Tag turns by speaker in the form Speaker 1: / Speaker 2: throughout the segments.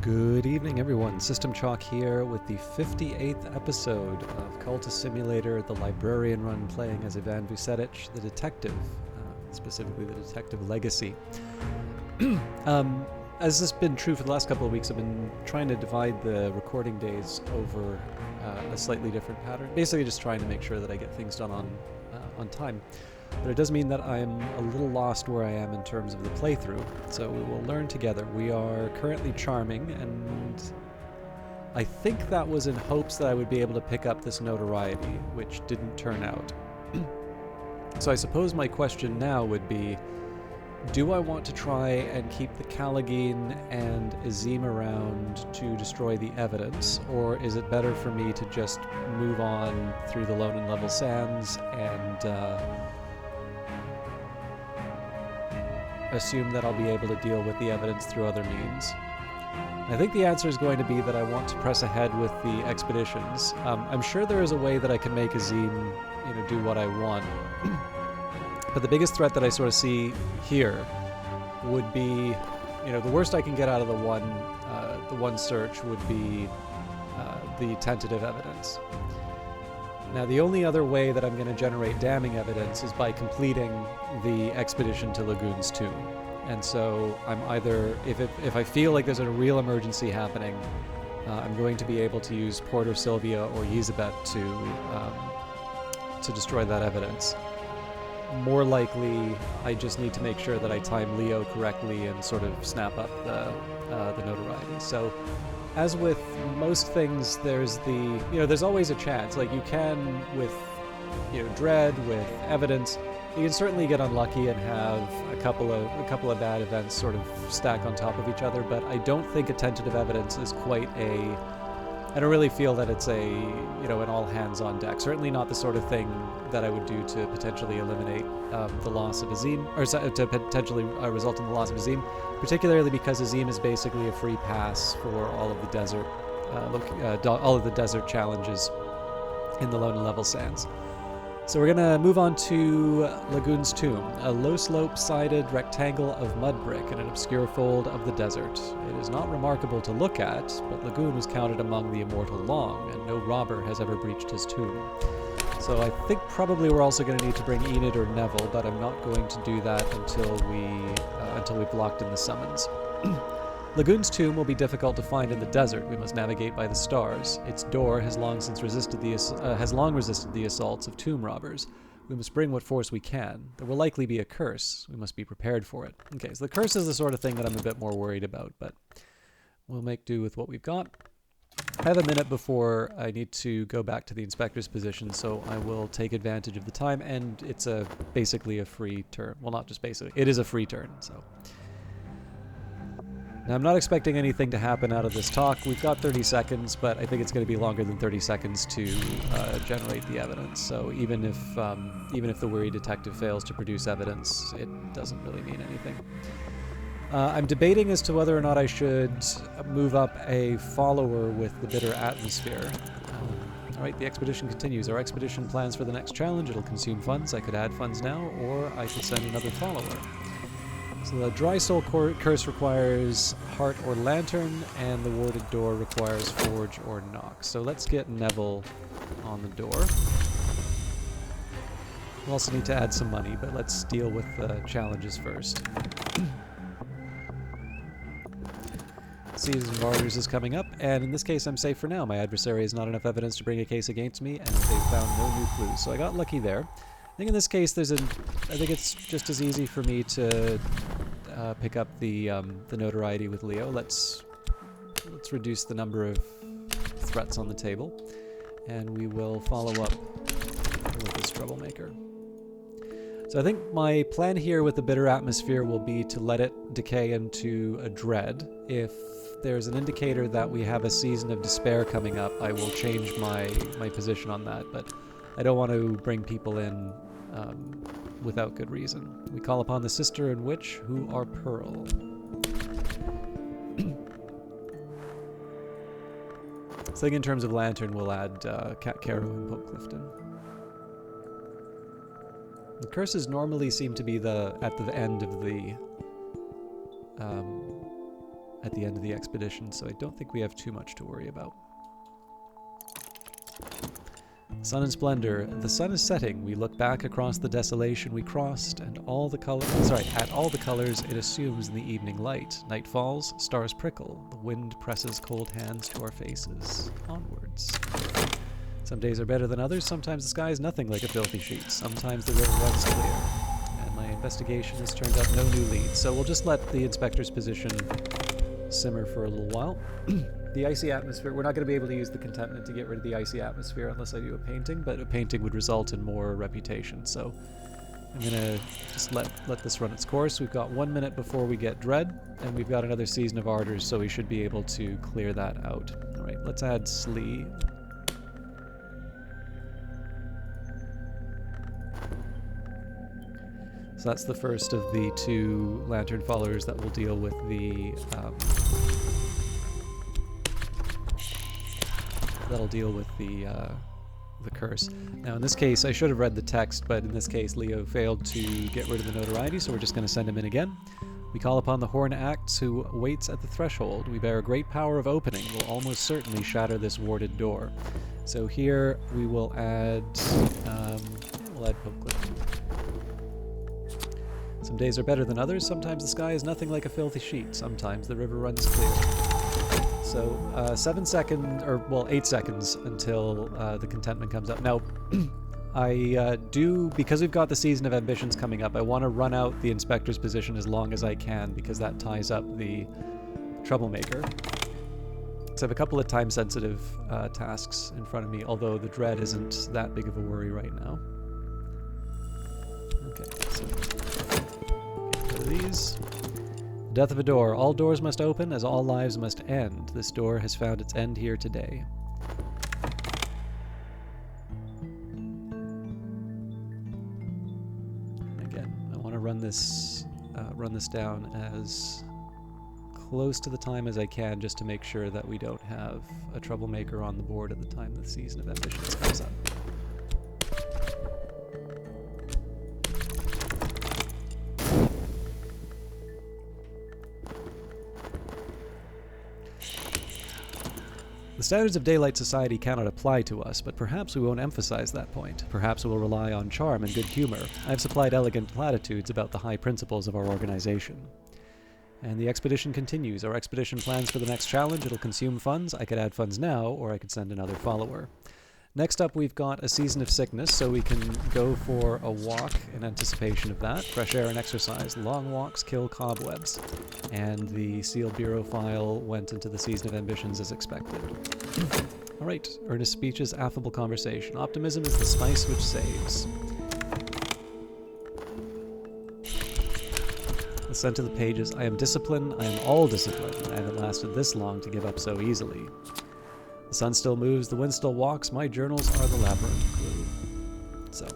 Speaker 1: Good evening, everyone. System Chalk here with the 58th episode of Cultist Simulator, the Librarian run, playing as Ivan Vucetich, the detective, specifically the detective legacy. As has been true for the last couple of weeks, I've been trying to divide the recording days over a slightly different pattern. Basically just trying to make sure that I get things done on time. But it does mean that I'm a little lost where I am in terms of the playthrough, so we will learn together. We are currently charming, and I think that was in hopes that I would be able to pick up this notoriety, which didn't turn out. So I suppose my question now would be, do I want to try and keep the Callagine and Azim around to destroy the evidence, or is it better for me to just move on through the Lone and Level Sands and assume that I'll be able to deal with the evidence through other means? I think the answer is going to be that I want to press ahead with the expeditions. I'm sure there is a way that I can make Azim, do what I want. But the biggest threat that I sort of see here would be, the worst I can get out of the one search would be the tentative evidence. Now, the only other way that I'm going to generate damning evidence is by completing the expedition to Lagoon's tomb. And so I'm either, if I feel like there's a real emergency happening, I'm going to be able to use Porter Sylvia or Yzabet to destroy that evidence. More likely, I just need to make sure that I time Leo correctly and sort of snap up the notoriety. So, as with most things, there's there's always a chance. Like you can with, dread, with evidence, you can certainly get unlucky and have a couple of bad events sort of stack on top of each other. But I don't think a tentative evidence is quite I don't really feel that it's an all hands on deck. Certainly not the sort of thing that I would do to potentially eliminate the loss of Azim, or to potentially result in the loss of Azim, particularly because Azim is basically a free pass for all of the desert challenges in the Lone and Level Sands. So we're going to move on to Lagoon's Tomb, a low slope-sided rectangle of mud brick in an obscure fold of the desert. It is not remarkable to look at, but Lagoon was counted among the immortal long, and no robber has ever breached his tomb. So I think probably we're also going to need to bring Enid or Neville, but I'm not going to do that until we've locked in the summons. Lagoon's tomb will be difficult to find in the desert. We must navigate by the stars. Its door has long resisted the assaults of tomb robbers. We must bring what force we can. There will likely be a curse. We must be prepared for it. Okay, so the curse is the sort of thing that I'm a bit more worried about, but we'll make do with what we've got. I have a minute before I need to go back to the inspector's position, so I will take advantage of the time, and it's basically a free turn. Well, not just basically. It is a free turn, so... Now, I'm not expecting anything to happen out of this talk. We've got 30 seconds, but I think it's going to be longer than 30 seconds to generate the evidence. So even if the weary detective fails to produce evidence, it doesn't really mean anything. I'm debating as to whether or not I should move up a follower with the bitter atmosphere. All right, the expedition continues. Our expedition plans for the next challenge. It'll consume funds. I could add funds now, or I could send another follower. So the Dry Soul Curse requires Heart or Lantern, and the Warded Door requires Forge or Knock. So let's get Neville on the door. We'll also need to add some money, but let's deal with the challenges first. Seasons of Martyrs is coming up, and in this case I'm safe for now. My adversary has not enough evidence to bring a case against me, and they've found no new clues. So I got lucky there. I think in this case I think it's just as easy for me to pick up the notoriety with Leo. Let's reduce the number of threats on the table, and we will follow up with this troublemaker. So I think my plan here with the bitter atmosphere will be to let it decay into a dread. If there's an indicator that we have a season of despair coming up, I will change my position on that, but I don't want to bring people in without good reason. We call upon the sister and witch, who are Pearl. So I think in terms of lantern, we'll add Cat Carew and Pope Clifton. The curses normally seem to be at the end of the at the end of the expedition, so I don't think we have too much to worry about. Sun and splendor. The sun is setting. We look back across the desolation we crossed, and at all the colors it assumes in the evening light. Night falls, stars prickle. The wind presses cold hands to our faces. Onwards. Some days are better than others. Sometimes the sky is nothing like a filthy sheet. Sometimes the river runs clear. And my investigation has turned up no new leads, so we'll just let the inspector's position simmer for a little while. The icy atmosphere, we're not going to be able to use the contentment to get rid of the icy atmosphere unless I do a painting, but a painting would result in more reputation, so I'm going to just let this run its course. We've got 1 minute before we get Dread, and we've got another Season of Ardors, so we should be able to clear that out. Alright, let's add Slee. So that's the first of the 2 lantern followers that will deal with the curse. Now in this case, I should have read the text, but in this case Leo failed to get rid of the notoriety, so we're just going to send him in again. We call upon the Horn Acts, who waits at the threshold. We bear a great power of opening, will almost certainly shatter this warded door. So here we will add, we'll add Pope Cliff. Some days are better than others. Sometimes the sky is nothing like a filthy sheet. Sometimes the river runs clear. So 7 seconds, or well, 8 seconds until the contentment comes up. Now, I because we've got the Season of Ambitions coming up, I want to run out the inspector's position as long as I can because that ties up the troublemaker. So I have a couple of time-sensitive tasks in front of me, although the dread isn't that big of a worry right now. Okay, so get rid of these. Death of a door. All doors must open, as all lives must end. This door has found its end here today. Again, I want to run this down as close to the time as I can, just to make sure that we don't have a troublemaker on the board at the time the Season of Ambitions comes up. The standards of daylight society cannot apply to us, but perhaps we won't emphasize that point. Perhaps we'll rely on charm and good humor. I've supplied elegant platitudes about the high principles of our organization. And the expedition continues. Our expedition plans for the next challenge. It'll consume funds. I could add funds now, or I could send another follower. Next up, we've got a Season of Sickness, so we can go for a walk in anticipation of that. Fresh air and exercise. Long walks kill cobwebs. And the sealed bureau file went into the Season of Ambitions as expected. Alright, earnest speeches, affable conversation. Optimism is the spice which saves. The scent of the pages. I am disciplined, I am all discipline. I haven't lasted this long to give up so easily. The sun still moves, the wind still walks, my journals are the labyrinth clue. So,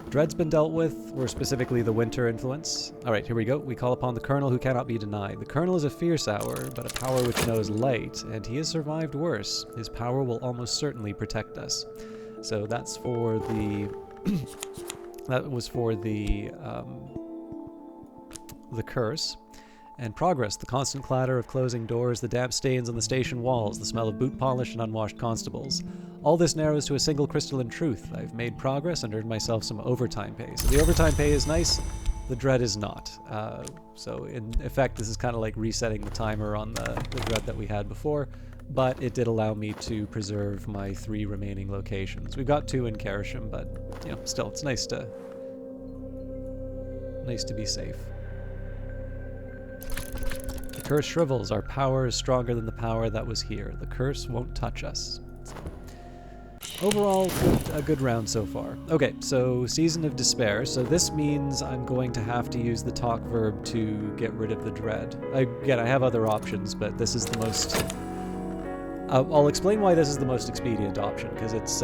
Speaker 1: dread's been dealt with, or specifically the winter influence. Alright, here we go. We call upon the Colonel who cannot be denied. The Colonel is a fierce hour, but a power which knows light, and he has survived worse. His power will almost certainly protect us. So that's for the... that was for the curse. And progress, the constant clatter of closing doors, the damp stains on the station walls, the smell of boot polish and unwashed constables. All this narrows to a single crystalline truth. I've made progress and earned myself some overtime pay. So the overtime pay is nice, the dread is not. So in effect, this is kind of like resetting the timer on the dread that we had before, but it did allow me to preserve my 3 remaining locations. We've got 2 in Karashim, but you know, still, it's nice to be safe. The curse shrivels. Our power is stronger than the power that was here. The curse won't touch us. So, overall, a good round so far. Okay, so Season of Despair. So this means I'm going to have to use the talk verb to get rid of the dread. Again, I have other options, but this is the most... I'll explain why this is the most expedient option, because it's...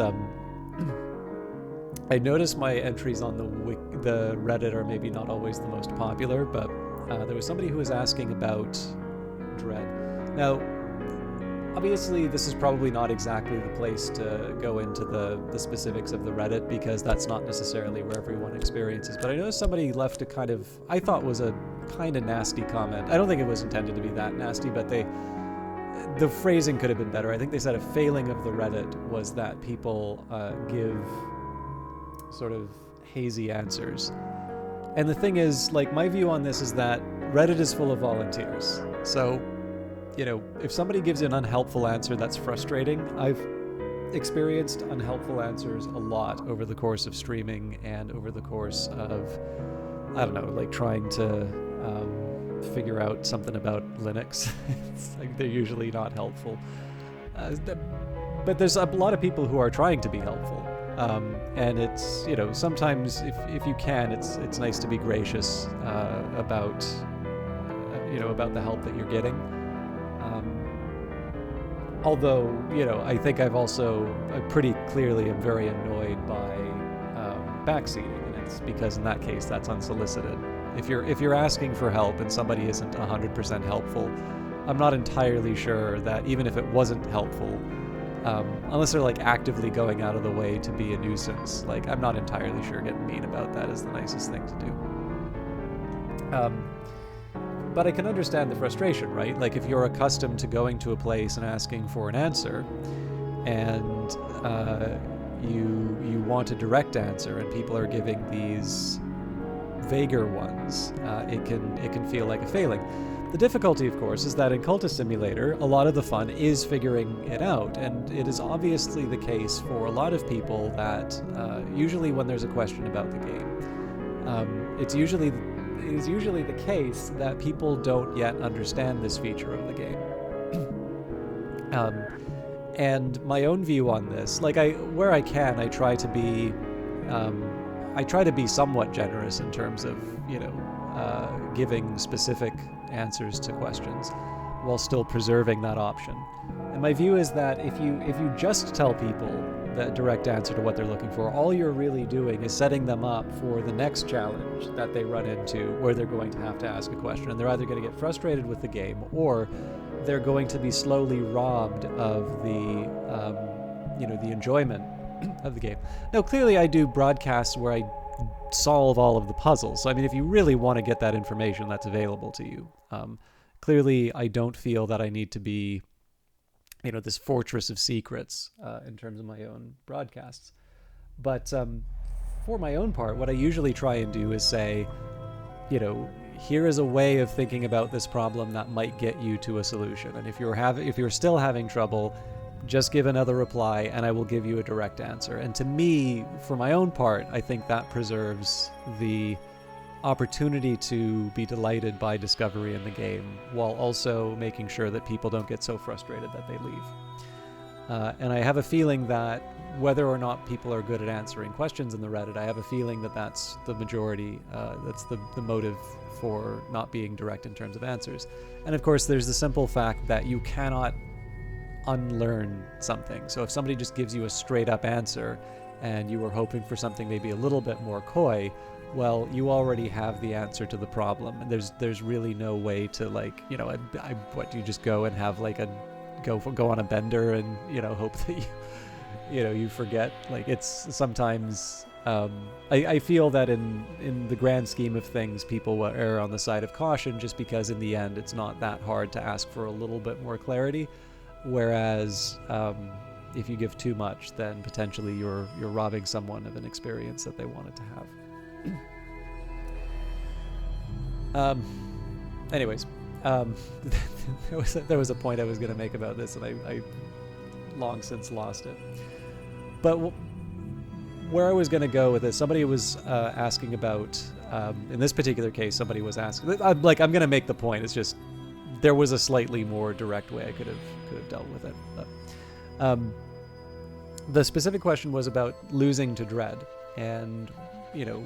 Speaker 1: I noticed my entries on the Reddit are maybe not always the most popular, but there was somebody who was asking about dread. Now, Obviously, this is probably not exactly the place to go into the specifics of the Reddit, because that's not necessarily where everyone experiences. But I noticed somebody left a kind of, I thought was a kind of nasty comment. I don't think it was intended to be that nasty, but the phrasing could have been better. I think they said a failing of the Reddit was that people give sort of hazy answers. And the thing is, like, my view on this is that Reddit is full of volunteers. So, you know, if somebody gives you an unhelpful answer that's frustrating, I've experienced unhelpful answers a lot over the course of streaming and over the course of, I don't know, like trying to figure out something about Linux. It's like they're usually not helpful. But there's a lot of people who are trying to be helpful. And it's, you know, sometimes if you can, it's nice to be gracious about, you know, about the help that you're getting. Although, you know, I think I pretty clearly am very annoyed by backseating, and it's because in that case that's unsolicited. If you're asking for help and somebody isn't 100% helpful, I'm not entirely sure that even if it wasn't helpful, unless they're like actively going out of the way to be a nuisance, like I'm not entirely sure getting mean about that is the nicest thing to do. But I can understand the frustration, right? Like if you're accustomed to going to a place and asking for an answer, and you want a direct answer, and people are giving these vaguer ones, it can feel like a failing. The difficulty, of course, is that in Cultist Simulator, a lot of the fun is figuring it out, and it is obviously the case for a lot of people that usually when there's a question about the game, it is usually the case that people don't yet understand this feature of the game. And my own view on this, like where I can, I try to be somewhat generous in terms of, you know, giving specific answers to questions while still preserving that option. And my view is that if you just tell people that direct answer to what they're looking for, all you're really doing is setting them up for the next challenge that they run into, where they're going to have to ask a question, and they're either going to get frustrated with the game, or they're going to be slowly robbed of the the enjoyment of the game. Now, clearly I do broadcasts where I solve all of the puzzles. So, I mean, if you really want to get that information, that's available to you. Clearly, I don't feel that I need to be, you know, this fortress of secrets in terms of my own broadcasts. But for my own part, what I usually try and do is say, you know, here is a way of thinking about this problem that might get you to a solution. And if you're still having trouble, just give another reply and I will give you a direct answer. And to me, for my own part, I think that preserves the opportunity to be delighted by discovery in the game, while also making sure that people don't get so frustrated that they leave. And I have a feeling that whether or not people are good at answering questions in the Reddit, I have a feeling that that's the majority, that's the motive for not being direct in terms of answers. And of course, there's the simple fact that you cannot unlearn something. So if somebody just gives you a straight up answer and you were hoping for something maybe a little bit more coy, well, you already have the answer to the problem. And there's really no way to, like, you know, what do you just go and have like go on a bender and, you know, hope that you forget? Like, it's sometimes I feel that in the grand scheme of things, people will err on the side of caution, just because in the end it's not that hard to ask for a little bit more clarity. Whereas if you give too much, then potentially you're robbing someone of an experience that they wanted to have. Anyways, there was a point I was going to make about this, and I long since lost it. But where I was going to go with this, somebody was asking about, in this particular case, somebody was asking, I'm going to make the point. It's just there was a slightly more direct way I could have dealt with it. But the specific question was about losing to dread, and, you know,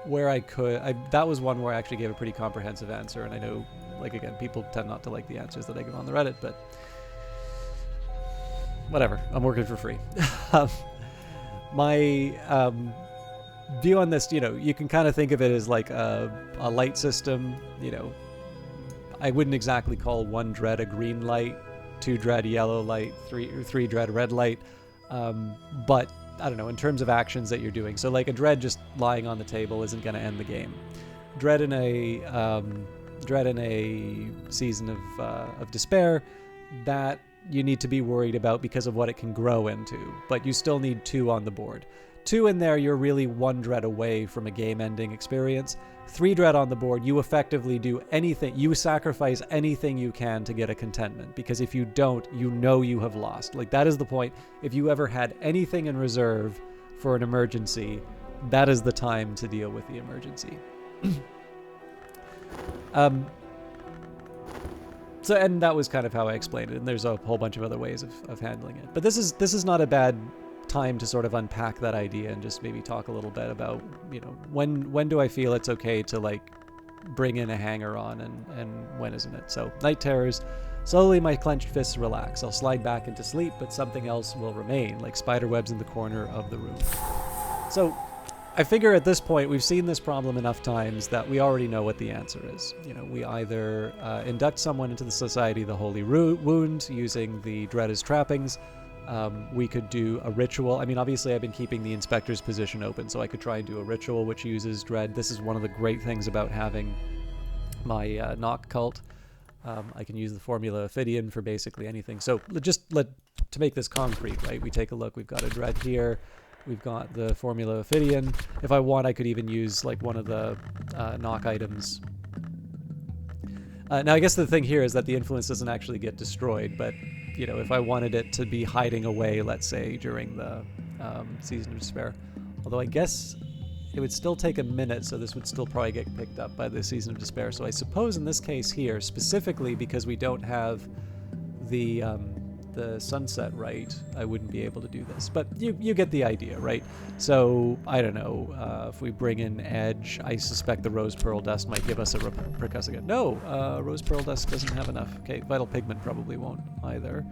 Speaker 1: where that was one where I actually gave a pretty comprehensive answer. And I know, like, again, people tend not to like the answers that I give on the Reddit, but whatever, I'm working for free. My view on this, you know, you can kind of think of it as like a light system. You know, I wouldn't exactly call one dread a green light, 2 dread yellow light, 3 dread red light. But I don't know, in terms of actions that you're doing. So like a dread just lying on the table isn't going to end the game. Dread in a season of despair, that you need to be worried about because of what it can grow into. But you still need 2 on the board. 2 in there, you're really 1 dread away from a game-ending experience. 3 dread on the board, you effectively do anything. You sacrifice anything you can to get a contentment, because if you don't, you know you have lost. Like, that is the point. If you ever had anything in reserve for an emergency, that is the time to deal with the emergency. So, and that was kind of how I explained it, and there's a whole bunch of other ways of handling it. But this is not a bad time to sort of unpack that idea and just maybe talk a little bit about, you know, when do I feel it's okay to like bring in a hanger on, and when isn't it? So night terrors, slowly my clenched fists relax. I'll slide back into sleep, but something else will remain, like spider webs in the corner of the room. So I figure at this point we've seen this problem enough times that we already know what the answer is. You know, we either induct someone into the Society of the Holy Wound using the dread as trappings. We could do a ritual. I mean, obviously I've been keeping the inspector's position open, so I could try and do a ritual which uses dread. This is one of the great things about having my knock cult. I can use the formula Ophidian for basically anything. So to make this concrete, right, we take a look. We've got a dread here. We've got the formula Ophidian. If I want, I could even use like one of the knock items. Now, I guess the thing here is that the influence doesn't actually get destroyed, but you know, if I wanted it to be hiding away, let's say, during the Season of Despair. Although I guess it would still take a minute, so this would still probably get picked up by the Season of Despair. So I suppose in this case here, specifically because we don't have the sunset right, I wouldn't be able to do this. But you get the idea, right? So, I don't know, if we bring in Edge, I suspect the Rose Pearl Dust might give us a percussive. No, Rose Pearl Dust doesn't have enough. Okay, Vital Pigment probably won't either.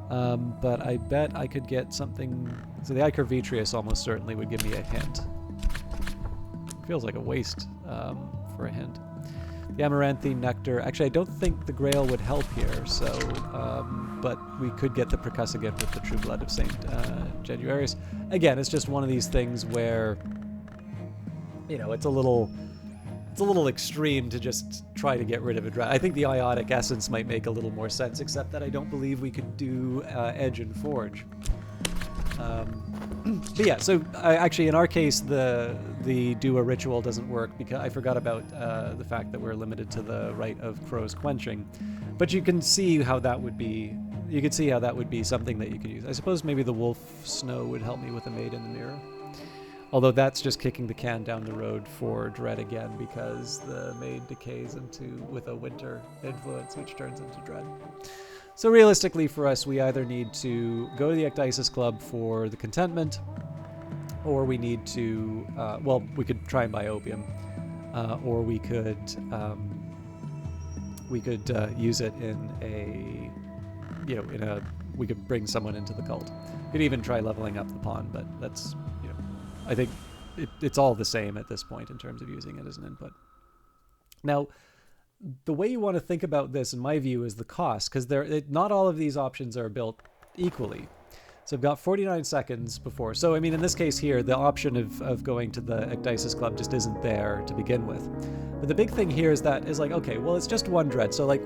Speaker 1: But I bet I could get something... So the Ichor Vitreous almost certainly would give me a hint. Feels like a waste for a hint. The Amaranthine Nectar. Actually, I don't think the Grail would help here, so... but we could get the Percussive Gift with the True Blood of St. Januarius. Again, it's just one of these things where, you know, it's a little extreme to just try to get rid of a dread. I think the Iotic Essence might make a little more sense, except that I don't believe we could do Edge and Forge. But yeah, so actually in our case, the do a ritual doesn't work because I forgot about the fact that we're limited to the rite of Crow's Quenching. But you can see how that would be. You could see how that would be something that you could use. I suppose maybe the Wolf Snow would help me with the Maid in the Mirror. Although that's just kicking the can down the road for Dread again, because the Maid decays with a Winter influence, which turns into Dread. So realistically for us, we either need to go to the Ecdysis Club for the contentment, or we need to, well, we could try and buy opium, or we could use it in a, you know, we could bring someone into the cult. We could even try leveling up the pawn, but that's, you know, I think it's all the same at this point in terms of using it as an input. Now, the way you want to think about this, in my view, is the cost, because not all of these options are built equally. So I've got 49 seconds before. So, I mean, in this case here, the option of going to the Ecdysis Club just isn't there to begin with. But the big thing here is like, okay, well, it's just one dread. So, like,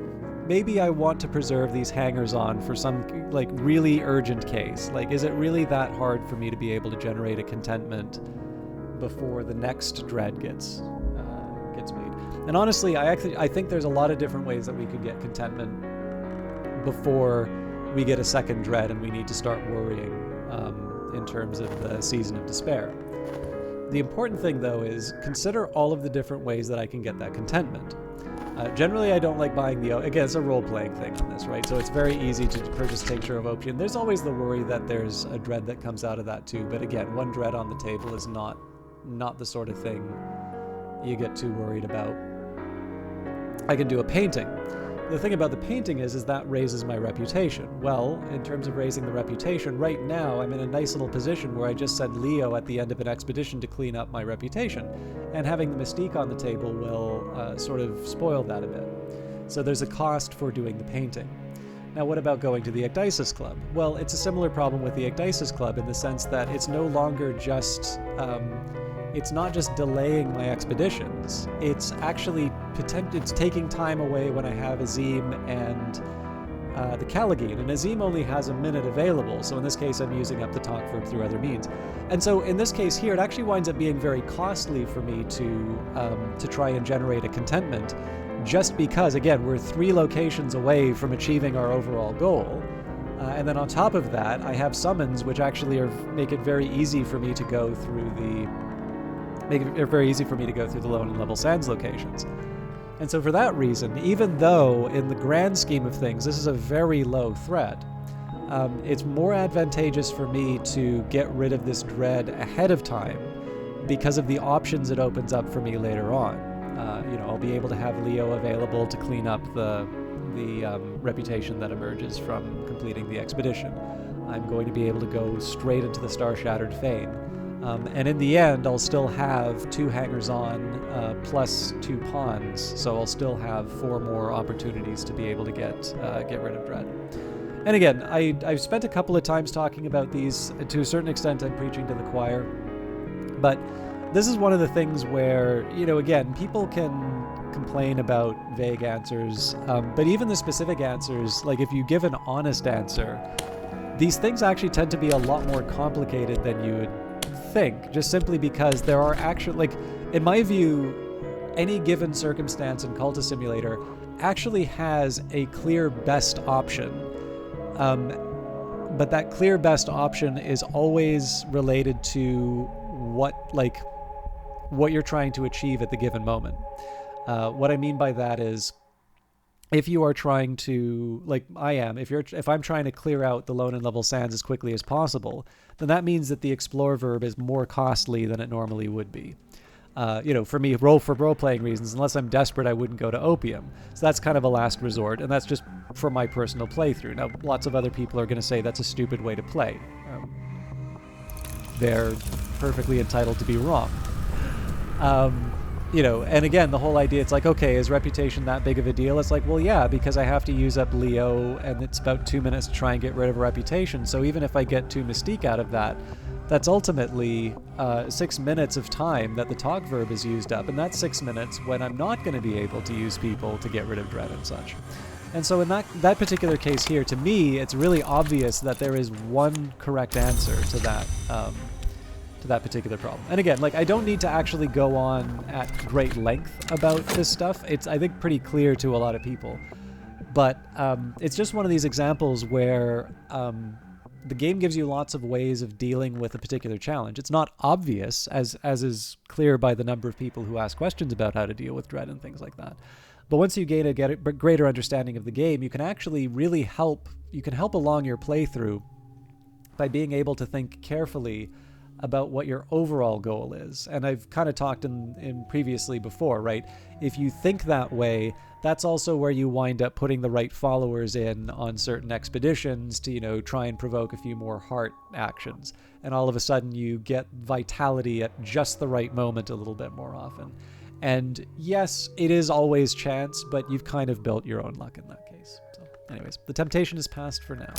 Speaker 1: maybe I want to preserve these hangers on for some, like, really urgent case. Like, is it really that hard for me to be able to generate a contentment before the next dread gets made? And honestly, I think there's a lot of different ways that we could get contentment before we get a second dread and we need to start worrying in terms of the Season of Despair. The important thing, though, is consider all of the different ways that I can get that contentment. Generally, I don't like buying again, it's a role-playing thing on this, right? So it's very easy to purchase Tincture of Opium. There's always the worry that there's a dread that comes out of that too, but again, one dread on the table is not the sort of thing you get too worried about. I can do a painting. The thing about the painting is that raises my reputation. Well, in terms of raising the reputation, right now I'm in a nice little position where I just send Leo at the end of an expedition to clean up my reputation. And having the Mystique on the table will sort of spoil that a bit. So there's a cost for doing the painting. Now, what about going to the Ecdysis Club? Well, it's a similar problem with the Ecdysis Club in the sense that it's no longer just, it's not just delaying my expeditions. It's actually it's taking time away when I have Azim and the Callagine. And Azim only has a minute available, so in this case I'm using up the talk verb through other means. And so in this case here, it actually winds up being very costly for me to try and generate a contentment, just because, again, we're 3 locations away from achieving our overall goal. And then on top of that, I have summons which actually make it very easy for me to go through the Lone and Level Sands locations. And so for that reason, even though in the grand scheme of things this is a very low threat, it's more advantageous for me to get rid of this dread ahead of time because of the options it opens up for me later on. I'll be able to have Leo available to clean up the reputation that emerges from completing the expedition. I'm going to be able to go straight into the Star-Shattered Fane. And in the end, I'll still have 2 hangers-on plus 2 pawns, so I'll still have 4 more opportunities to be able to get rid of dread. And again, I've spent a couple of times talking about these. To a certain extent, I'm preaching to the choir. But this is one of the things where, again, people can complain about vague answers, but even the specific answers, like if you give an honest answer, these things actually tend to be a lot more complicated than you would think, just simply because there are actually, in my view, any given circumstance in Cultist Simulator actually has a clear best option. But that clear best option is always related to what you're trying to achieve at the given moment. What I mean by that is, if you are trying to, like I am, if I'm trying to clear out the Lone and Level Sands as quickly as possible, then that means that the explore verb is more costly than it normally would be. For me, for role-playing reasons, unless I'm desperate, I wouldn't go to Opium. So that's kind of a last resort, and that's just for my personal playthrough. Now, lots of other people are going to say that's a stupid way to play. They're perfectly entitled to be wrong. And again, the whole idea, it's like, okay, is reputation that big of a deal? It's like, well, yeah, because I have to use up Leo, and it's about 2 minutes to try and get rid of a reputation. So even if I get 2 Mystique out of that, that's ultimately 6 minutes of time that the talk verb is used up, and that's 6 minutes when I'm not going to be able to use people to get rid of dread and such. And so in that particular case here, to me, it's really obvious that there is one correct answer to that particular problem. And again, I don't need to actually go on at great length about this stuff. It's, I think, pretty clear to a lot of people. But it's just one of these examples where the game gives you lots of ways of dealing with a particular challenge. It's not obvious, as is clear by the number of people who ask questions about how to deal with dread and things like that. But once you gain a greater understanding of the game, you can actually really help along your playthrough by being able to think carefully about what your overall goal is. And I've kind of talked in previously before, right? If you think that way, that's also where you wind up putting the right followers in on certain expeditions to, try and provoke a few more heart actions. And all of a sudden you get vitality at just the right moment a little bit more often. And yes, it is always chance, but you've kind of built your own luck in that case. So anyways, the temptation is past for now.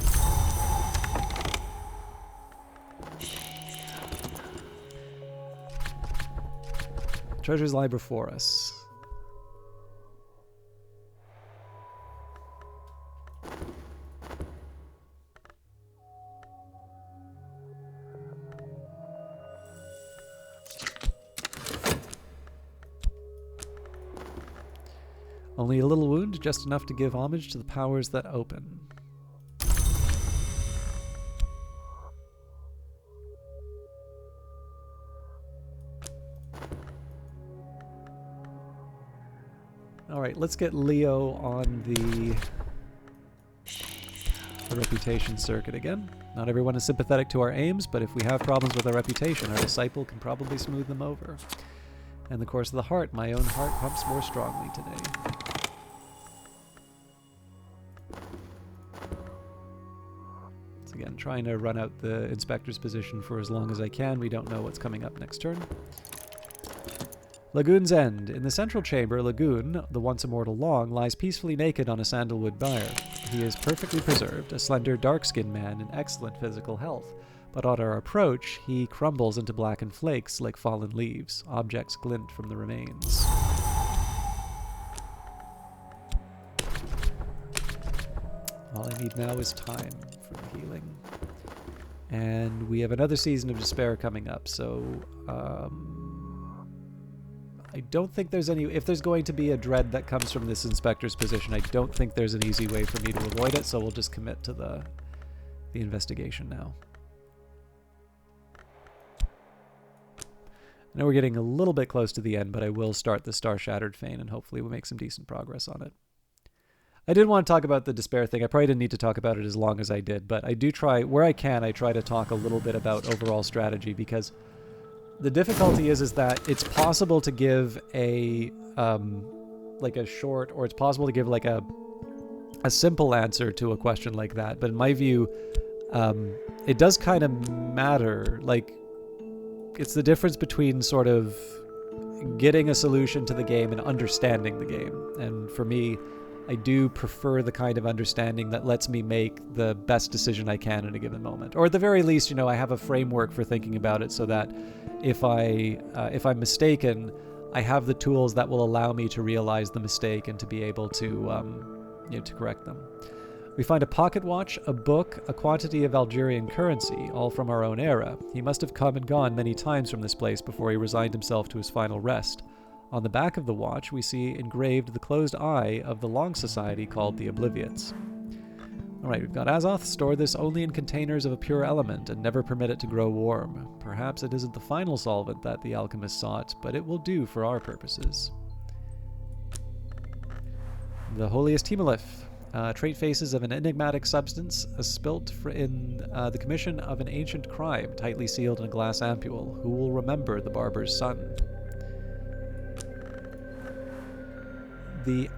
Speaker 1: Treasures lie before us. Only a little wound, just enough to give homage to the powers that open. Alright, let's get Leo on the reputation circuit again. Not everyone is sympathetic to our aims, but if we have problems with our reputation, our disciple can probably smooth them over. In the course of the heart, my own heart pumps more strongly today. Once again, trying to run out the inspector's position for as long as I can. We don't know what's coming up next turn. Lagoon's End. In the central chamber, Lagoon, the once immortal Long, lies peacefully naked on a sandalwood bier. He is perfectly preserved, a slender, dark-skinned man in excellent physical health. But on our approach, he crumbles into blackened flakes like fallen leaves. Objects glint from the remains. All I need now is time for the healing. And we have another season of despair coming up, so I don't think there's any... If there's going to be a dread that comes from this inspector's position, I don't think there's an easy way for me to avoid it, so we'll just commit to the investigation now. I know we're getting a little bit close to the end, but I will start the Star-Shattered Fane, and hopefully we'll make some decent progress on it. I did want to talk about the despair thing. I probably didn't need to talk about it as long as I did, but I do try, where I can, I try to talk a little bit about overall strategy, because the difficulty is that it's possible to give a, like a short, or it's possible to give like a simple answer to a question like that, but in my view, it does kind of matter. Like, it's the difference between sort of getting a solution to the game and understanding the game, and for me, I do prefer the kind of understanding that lets me make the best decision I can in a given moment. Or at the very least, you know, I have a framework for thinking about it so that if I'm mistaken, I have the tools that will allow me to realize the mistake and to be able to, you know, to correct them. We find a pocket watch, a book, a quantity of Algerian currency, all from our own era. He must have come and gone many times from this place before he resigned himself to his final rest. On the back of the watch, we see engraved the closed eye of the Long Society called the Obliviates. Alright, we've got Azoth. Store this only in containers of a pure element and never permit it to grow warm. Perhaps it isn't the final solvent that the alchemist sought, but it will do for our purposes. The Holiest Hemolyph. Trait faces of an enigmatic substance, spilt in the commission of an ancient crime, tightly sealed in a glass ampule. Who will remember the barber's son? The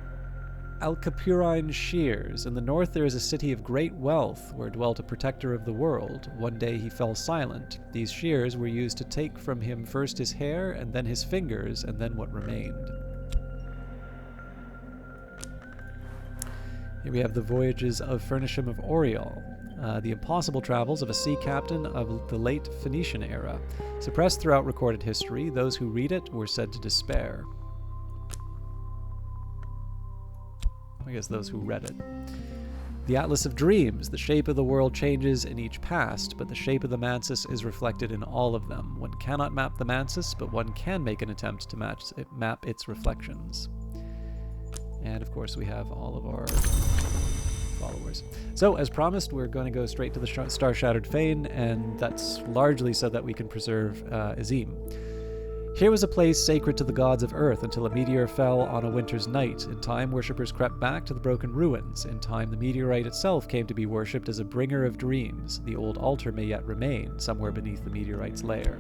Speaker 1: Alcapurine Shears. In the north there is a city of great wealth, where dwelt a protector of the world. One day he fell silent. These shears were used to take from him first his hair, and then his fingers, and then what remained. Here we have the voyages of Furnisham of Oriol, the impossible travels of a sea captain of the late Phoenician era. Suppressed throughout recorded history, those who read it were said to despair. I guess those who read it. The Atlas of Dreams. The shape of the world changes in each past, but the shape of the Mansus is reflected in all of them. One cannot map the Mansus, but one can make an attempt to map its reflections. And of course we have all of our followers. So, as promised, we're going to go straight to the Star-Shattered Fane, and that's largely so that we can preserve Azim. Here was a place sacred to the gods of Earth until a meteor fell on a winter's night. In time, worshippers crept back to the broken ruins. In time, the meteorite itself came to be worshipped as a bringer of dreams. The old altar may yet remain, somewhere beneath the meteorite's lair.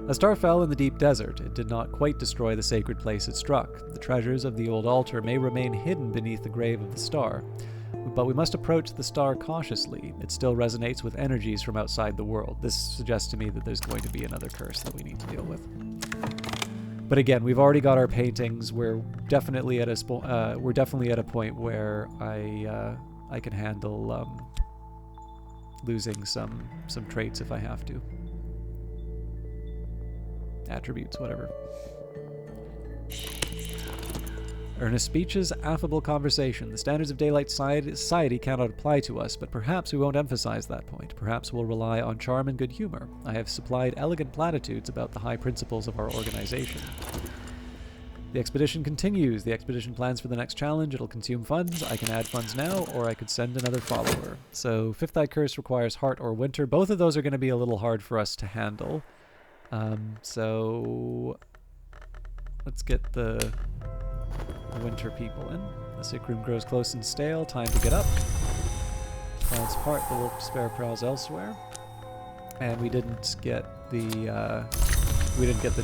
Speaker 1: A star fell in the deep desert. It did not quite destroy the sacred place it struck. The treasures of the old altar may remain hidden beneath the grave of the star. But we must approach the star cautiously. It still resonates with energies from outside the world. This suggests to me that there's going to be another curse that we need to deal with. But again, we've already got our paintings. We're definitely at a point where I can handle losing some traits if I have to. Attributes, whatever. Earnest speeches, affable conversation. The standards of daylight society cannot apply to us, but perhaps we won't emphasize that point. Perhaps we'll rely on charm and good humor. I have supplied elegant platitudes about the high principles of our organization. The expedition continues. The expedition plans for the next challenge. It'll consume funds. I can add funds now, or I could send another follower. So, Fifth Eye Curse requires Heart or Winter. Both of those are going to be a little hard for us to handle. So, let's get the winter people in. The sick room grows close and stale. Time to get up. Clouds part. The wolf despair prowls elsewhere. And we didn't get the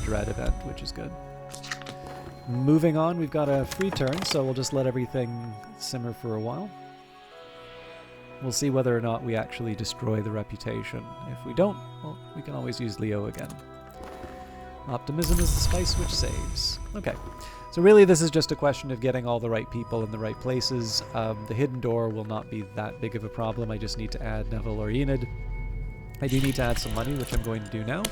Speaker 1: dread event, which is good. Moving on, we've got a free turn, so we'll just let everything simmer for a while. We'll see whether or not we actually destroy the reputation. If we don't, well, we can always use Leo again. Optimism is the spice which saves. Okay, so really this is just a question of getting all the right people in the right places. The hidden door will not be that big of a problem. I just need to add Neville or Enid. I do need to add some money, which I'm going to do now.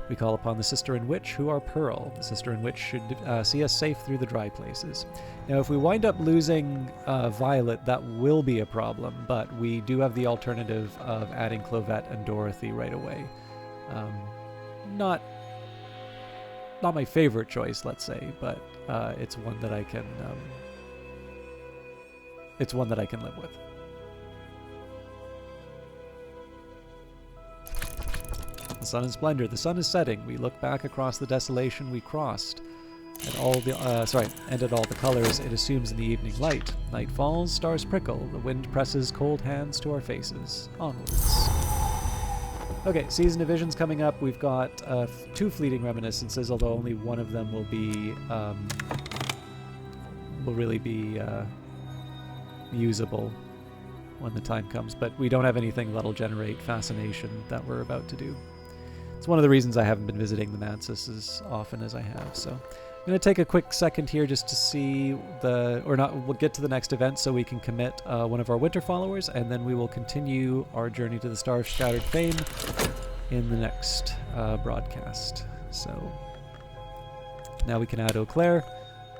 Speaker 1: We call upon the Sister and Witch, who are Pearl. The Sister and Witch should see us safe through the dry places. Now, if we wind up losing Violet, that will be a problem, but we do have the alternative of adding Clovette and Dorothy right away. Not my favorite choice, let's say, but it's one that I can. It's one that I can live with. The sun is splendor. The sun is setting. We look back across the desolation we crossed, and all the and at all the colors it assumes in the evening light. Night falls, stars prickle. The wind presses cold hands to our faces. Onwards. Okay, Season of Visions coming up. We've got 2 fleeting reminiscences, although only one of them will be really be usable when the time comes. But we don't have anything that'll generate fascination that we're about to do. It's one of the reasons I haven't been visiting the Mansis as often as I have. So I'm going to take a quick second here just to see we'll get to the next event so we can commit one of our winter followers, and then we will continue our journey to the Star of Shattered Fame in the next broadcast. So now we can add Eau Claire,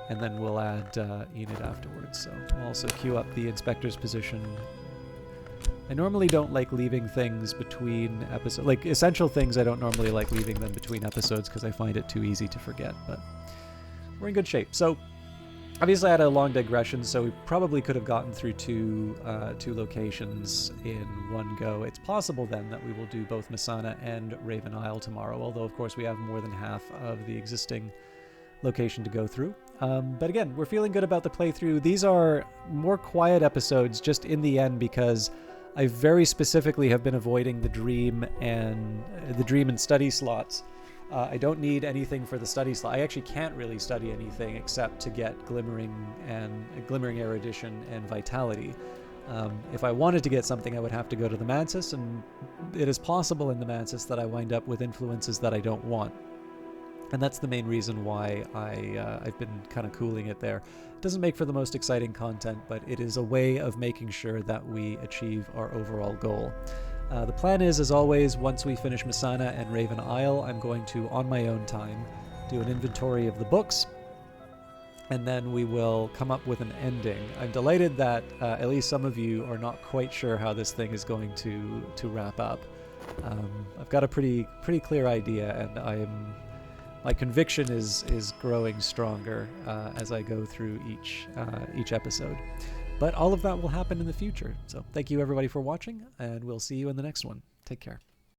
Speaker 1: and then we'll add Enid afterwards. So we'll also queue up the Inspector's position. I normally don't like leaving things between episodes. Like, essential things, I don't normally like leaving them between episodes because I find it too easy to forget, but we're in good shape. So, obviously I had a long digression, so we probably could have gotten through two locations in one go. It's possible then that we will do both Masana and Raven Isle tomorrow, although of course we have more than half of the existing location to go through. But again, we're feeling good about the playthrough. These are more quiet episodes just in the end because I very specifically have been avoiding the dream and study slots. I don't need anything for the study slot. I actually can't really study anything except to get Glimmering Erudition and Vitality. If I wanted to get something, I would have to go to the Mansis, and it is possible in the Mansis that I wind up with influences that I don't want. And that's the main reason why I've been kind of cooling it there. It doesn't make for the most exciting content, but it is a way of making sure that we achieve our overall goal. The plan is, as always, once we finish Masana and Raven Isle, I'm going to, on my own time, do an inventory of the books, and then we will come up with an ending. I'm delighted that at least some of you are not quite sure how this thing is going to wrap up. I've got a pretty clear idea, and my conviction is growing stronger as I go through each episode. But all of that will happen in the future. So thank you everybody for watching, and we'll see you in the next one. Take care.